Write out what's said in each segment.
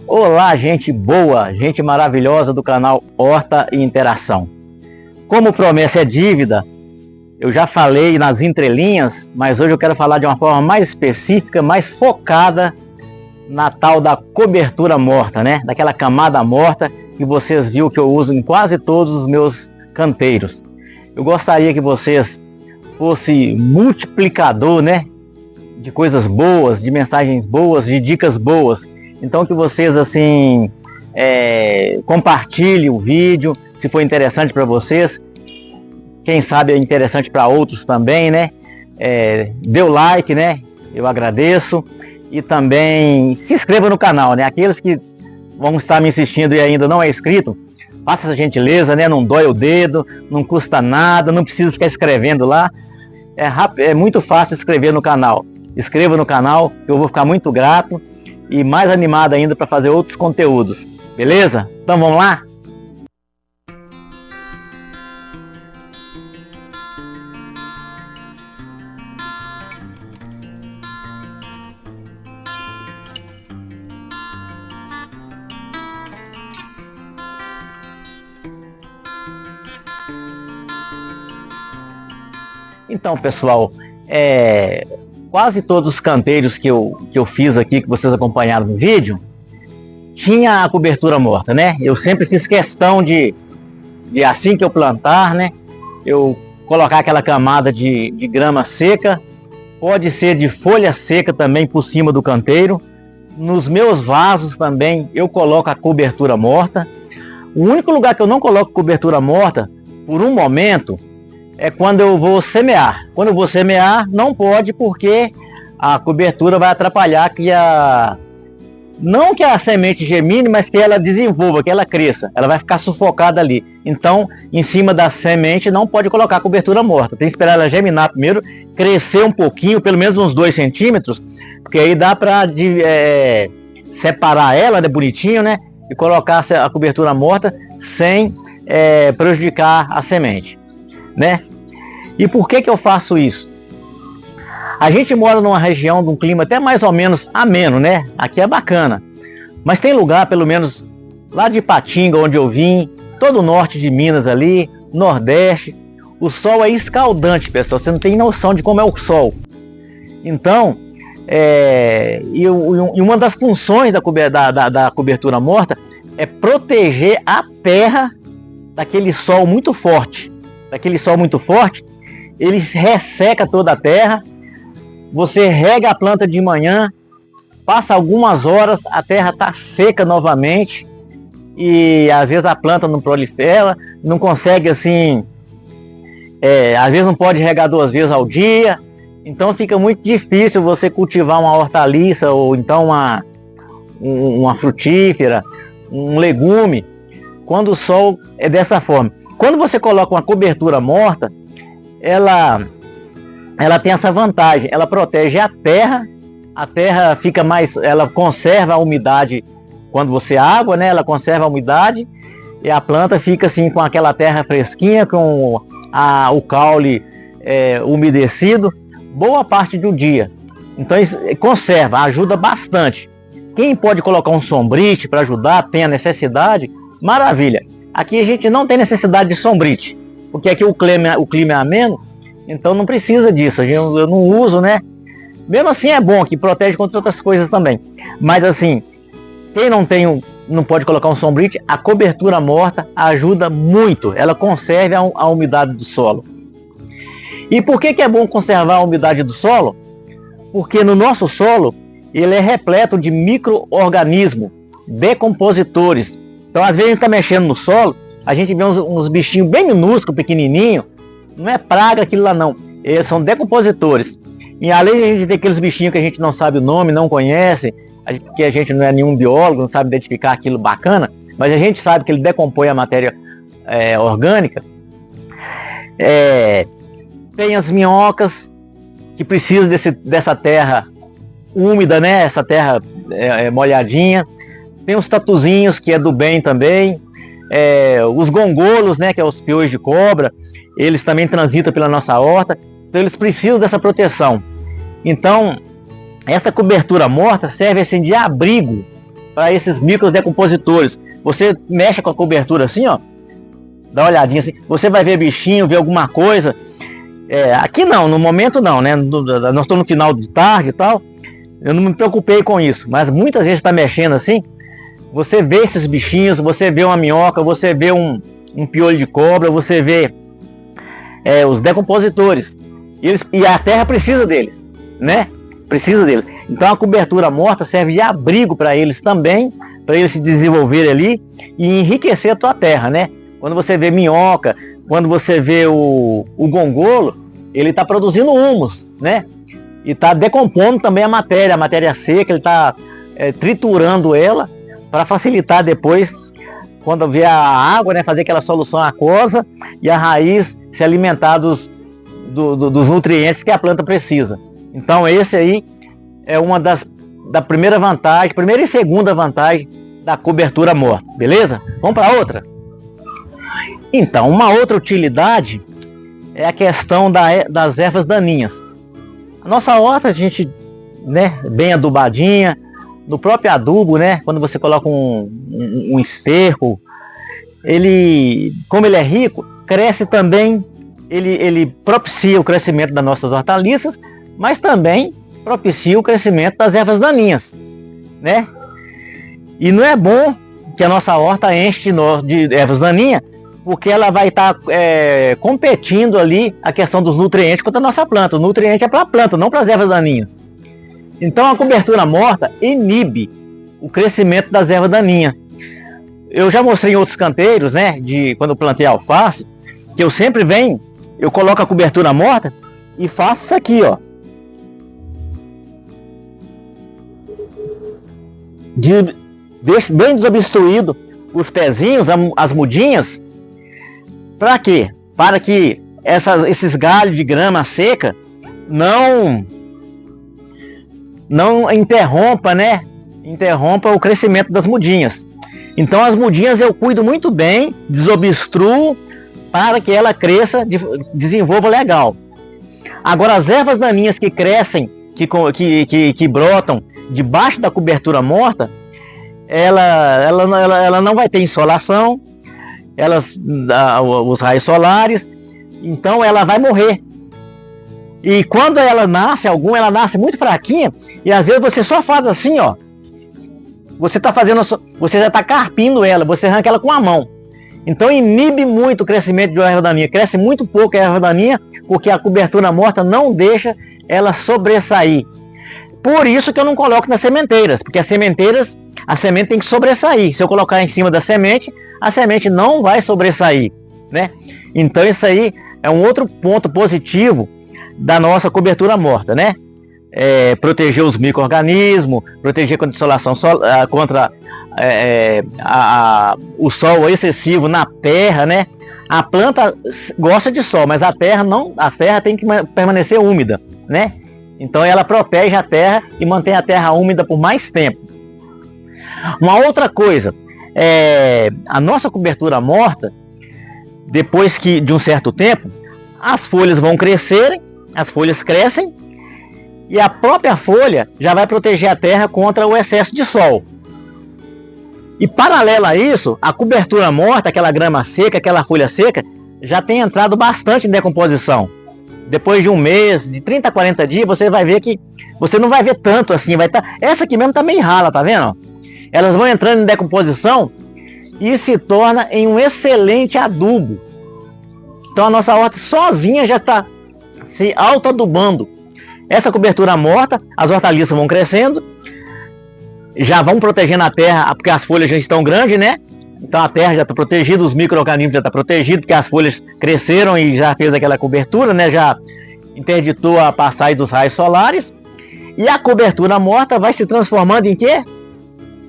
Olá, gente boa, gente maravilhosa do canal Horta e Interação. Como promessa é dívida, eu já falei nas entrelinhas, mas hoje eu quero falar de uma forma mais específica, mais focada na tal da cobertura morta, né? Daquela camada morta que vocês viram que eu uso em quase todos os meus canteiros. Eu gostaria que vocês fossem multiplicador, né? De coisas boas, de mensagens boas, de dicas boas. Então que vocês assim compartilhem o vídeo, se for interessante para vocês. Quem sabe é interessante para outros também, né? Dê o like, né? Eu agradeço. E também se inscreva no canal, né? Aqueles que vão estar me assistindo e ainda não é inscrito, faça essa gentileza, né? Não dói o dedo, não custa nada, não precisa ficar escrevendo lá. É muito fácil inscrever no canal. Inscreva no canal, que eu vou ficar muito grato e mais animado ainda para fazer outros conteúdos. Beleza? Então vamos lá? Então, pessoal, quase todos os canteiros que eu fiz aqui, que vocês acompanharam no vídeo, tinha a cobertura morta, né? Eu sempre fiz questão de assim que eu plantar, né? Eu colocar aquela camada de grama seca, pode ser de folha seca também por cima do canteiro. Nos meus vasos também eu coloco a cobertura morta. O único lugar que eu não coloco cobertura morta, por um momento, é quando eu vou semear. Quando eu vou semear, não pode, porque a cobertura vai atrapalhar não que a semente germine, mas que ela desenvolva, que ela cresça. Ela vai ficar sufocada ali. Então, em cima da semente, não pode colocar cobertura morta. Tem que esperar ela germinar primeiro, crescer um pouquinho, pelo menos uns 2 centímetros, porque aí dá para separar ela, né, bonitinho, né? E colocar a cobertura morta sem prejudicar a semente, né? E por que eu faço isso? A gente mora numa região de um clima até mais ou menos ameno, né? Aqui é bacana. Mas tem lugar, pelo menos lá de Ipatinga, onde eu vim, todo o norte de Minas ali, Nordeste, o sol é escaldante, pessoal. Você não tem noção de como é o sol. Então, e uma das funções da cobertura morta é proteger a terra daquele sol muito forte. Daquele sol muito forte, ele resseca toda a terra. Você rega a planta de manhã, passa algumas horas, a terra está seca novamente e às vezes a planta não prolifera, não consegue assim, às vezes não pode regar 2 vezes ao dia, então fica muito difícil você cultivar uma hortaliça ou então uma frutífera, um legume, quando o sol é dessa forma. Quando você coloca uma cobertura morta, ela tem essa vantagem, ela protege a terra fica mais, ela conserva a umidade quando você água, né? Ela conserva a umidade e a planta fica assim com aquela terra fresquinha, com o caule umedecido, boa parte do dia. Então isso conserva, ajuda bastante. Quem pode colocar um sombrite para ajudar, tem a necessidade, maravilha. Aqui a gente não tem necessidade de sombrite, porque aqui o clima é ameno, então não precisa disso, eu não uso, né? Mesmo assim é bom, que protege contra outras coisas também. Mas assim, quem não pode colocar um sombrite, a cobertura morta ajuda muito, ela conserva a umidade do solo. E por que é bom conservar a umidade do solo? Porque no nosso solo, ele é repleto de micro-organismos, decompositores. Então, às vezes a gente está mexendo no solo, a gente vê uns bichinhos bem minúsculos, pequenininhos, não é praga aquilo lá não, eles são decompositores. E além de a gente ter aqueles bichinhos que a gente não sabe o nome, não conhece, porque a gente não é nenhum biólogo, não sabe identificar aquilo bacana, mas a gente sabe que ele decompõe a matéria orgânica. Tem as minhocas, que precisam dessa terra úmida, né? Essa terra molhadinha. Tem os tatuzinhos, que é do bem também. Os gongolos, né? Que é os piolhos de cobra. Eles também transitam pela nossa horta. Então eles precisam dessa proteção. Então, essa cobertura morta serve assim de abrigo para esses microdecompositores. Você mexe com a cobertura assim, ó, dá uma olhadinha assim, você vai ver bichinho, ver alguma coisa. Aqui não, no momento não, né? Nós estamos no final de tarde e tal. Eu não me preocupei com isso, mas muitas vezes está mexendo assim, você vê esses bichinhos, você vê uma minhoca, você vê um piolho de cobra, você vê os decompositores. E a terra precisa deles, né? Precisa deles. Então a cobertura morta serve de abrigo para eles também, para eles se desenvolverem ali e enriquecer a tua terra, né? Quando você vê minhoca, quando você vê o gongolo, ele está produzindo humus, né? E está decompondo também a matéria seca, ele está triturando ela para facilitar depois, quando vier a água, né, fazer aquela solução aquosa e a raiz se alimentar dos nutrientes que a planta precisa. Então esse aí é uma da primeira vantagem, primeira e segunda vantagem da cobertura morta, beleza? Vamos para outra? Então, uma outra utilidade é a questão das ervas daninhas. A nossa horta, a gente, né, bem adubadinha, no próprio adubo, né, quando você coloca um esterco, como ele é rico, cresce também, ele propicia o crescimento das nossas hortaliças, mas também propicia o crescimento das ervas daninhas, né? E não é bom que a nossa horta enche de ervas daninhas, porque ela vai estar competindo ali a questão dos nutrientes contra a nossa planta. O nutriente é para a planta, não para as ervas daninhas. Então a cobertura morta inibe o crescimento das ervas daninhas. Eu já mostrei em outros canteiros, né, quando eu plantei alface, que eu sempre eu coloco a cobertura morta e faço isso aqui, ó. Deixo bem desobstruído os pezinhos, as mudinhas. Para quê? Para que esses galhos de grama seca não interrompa, né? Interrompa o crescimento das mudinhas. Então as mudinhas eu cuido muito bem, desobstruo para que ela cresça, desenvolva legal. Agora as ervas daninhas que crescem, que brotam debaixo da cobertura morta, ela não vai ter insolação, os raios solares, então ela vai morrer. E quando ela nasce, ela nasce muito fraquinha, e às vezes você só faz assim, ó. Você já está carpindo ela, você arranca ela com a mão. Então inibe muito o crescimento de uma erva daninha, cresce muito pouco a erva daninha, porque a cobertura morta não deixa ela sobressair. Por isso que eu não coloco nas sementeiras, porque as sementeiras, a semente tem que sobressair. Se eu colocar em cima da semente, a semente não vai sobressair, né? Então isso aí é um outro ponto positivo da nossa cobertura morta, né? Proteger os micro-organismos, proteger contra insolação, contra o sol excessivo na terra, né? A planta gosta de sol, mas a terra tem que permanecer úmida, né? Então ela protege a terra e mantém a terra úmida por mais tempo. Uma outra coisa, a nossa cobertura morta, depois de um certo tempo, as folhas vão crescerem, as folhas crescem, e a própria folha já vai proteger a terra contra o excesso de sol. E paralelo a isso, a cobertura morta, aquela grama seca, aquela folha seca, já tem entrado bastante em decomposição. Depois de um mês, de 30 a 40 dias, você vai ver que você não vai ver tanto assim, essa aqui mesmo tá meio rala, tá vendo? Elas vão entrando em decomposição e se torna em um excelente adubo. Então a nossa horta sozinha já está se auto-adubando. Essa cobertura morta, as hortaliças vão crescendo, já vão protegendo a terra, porque as folhas já estão grandes, né? Então a terra já está protegida, os micro-organismos já estão protegidos, porque as folhas cresceram e já fez aquela cobertura, né? Já interditou a passagem dos raios solares. E a cobertura morta vai se transformando em quê?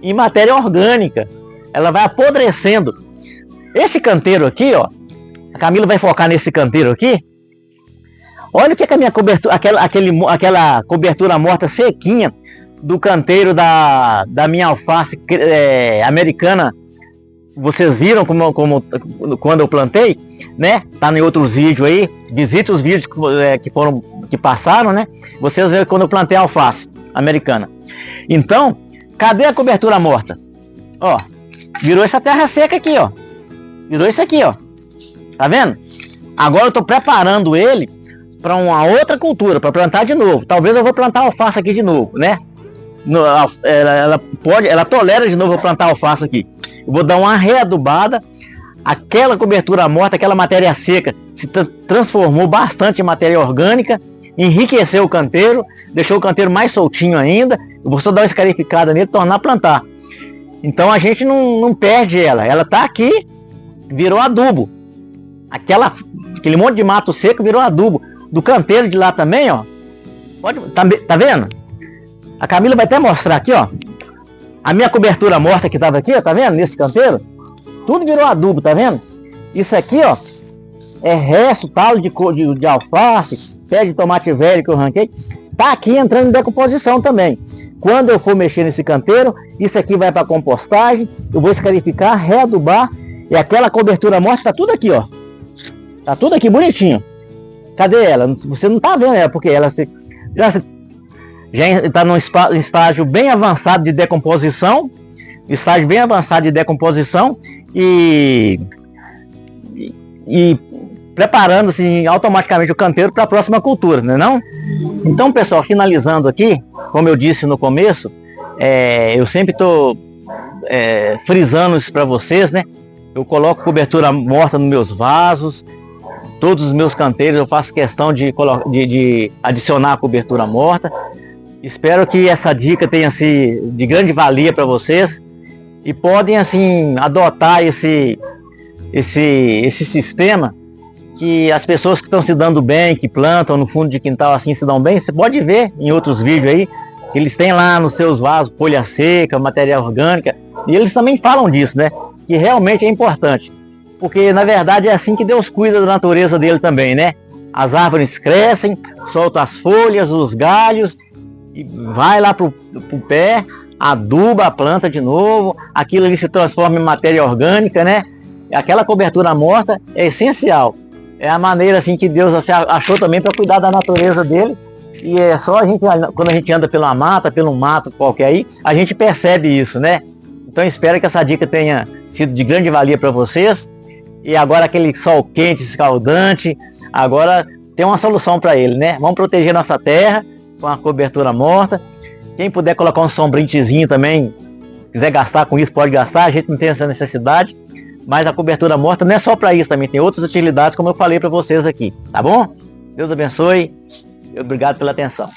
Em matéria orgânica. Ela vai apodrecendo. Esse canteiro aqui, ó, a Camila vai focar nesse canteiro aqui. Olha o que é a minha cobertura, aquela cobertura morta sequinha do canteiro da minha alface americana. Vocês viram quando eu plantei, né? Tá em outros vídeos aí. Visite os vídeos que passaram, né? Vocês viram quando eu plantei a alface americana. Então, Cadê a cobertura morta? Ó, virou essa terra seca aqui, ó. Virou isso aqui, ó. Tá vendo? Agora eu tô preparando ele para uma outra cultura, para plantar de novo. Talvez eu vou plantar alface aqui de novo, né? Ela tolera de novo eu plantar alface aqui. Eu vou dar uma readubada. Aquela cobertura morta, aquela matéria seca se transformou bastante em matéria orgânica, enriqueceu o canteiro, deixou o canteiro mais soltinho ainda. Eu vou só dar uma escarificada nele e tornar a plantar. Então a gente não perde ela. Ela tá aqui, virou adubo. Aquele monte de mato seco virou adubo. Do canteiro de lá também, ó. Tá vendo? A Camila vai até mostrar aqui, ó. A minha cobertura morta que tava aqui, ó, tá vendo? Nesse canteiro. Tudo virou adubo, tá vendo? Isso aqui, ó, é resto, talo de alface, pé de tomate velho que eu arranquei. Tá aqui entrando em decomposição também. Quando eu for mexer nesse canteiro, isso aqui vai para compostagem. Eu vou escarificar, readubar. E aquela cobertura morta tá tudo aqui, ó. Tá tudo aqui bonitinho. Cadê ela? Você não tá vendo ela, porque ela já está num estágio bem avançado de decomposição. Estágio bem avançado de decomposição e preparando-se automaticamente o canteiro para a próxima cultura, não é não? Então, pessoal, finalizando aqui, como eu disse no começo, eu sempre estou frisando isso para vocês, né? Eu coloco cobertura morta nos meus vasos, todos os meus canteiros eu faço questão de adicionar a cobertura morta. Espero que essa dica tenha sido de grande valia para vocês e podem assim adotar esse sistema, que as pessoas que estão se dando bem, que plantam no fundo de quintal assim se dão bem. Você pode ver em outros vídeos aí que eles têm lá nos seus vasos folha seca, matéria orgânica, e eles também falam disso, né? Que realmente é importante, porque na verdade é assim que Deus cuida da natureza dele também, né? As árvores crescem, soltam as folhas, os galhos, e vai lá pro pé, aduba a planta de novo, aquilo ali se transforma em matéria orgânica, né? Aquela cobertura morta é essencial. É a maneira assim que Deus achou também para cuidar da natureza dele. E é só quando a gente anda pela mata, pelo mato qualquer aí, a gente percebe isso, né? Então espero que essa dica tenha sido de grande valia para vocês. E agora aquele sol quente, escaldante, agora tem uma solução para ele, né? Vamos proteger nossa terra com a cobertura morta. Quem puder colocar um sombrintezinho também, quiser gastar com isso, pode gastar. A gente não tem essa necessidade. Mas a cobertura morta não é só para isso, também tem outras utilidades, como eu falei para vocês aqui, tá bom? Deus abençoe e obrigado pela atenção.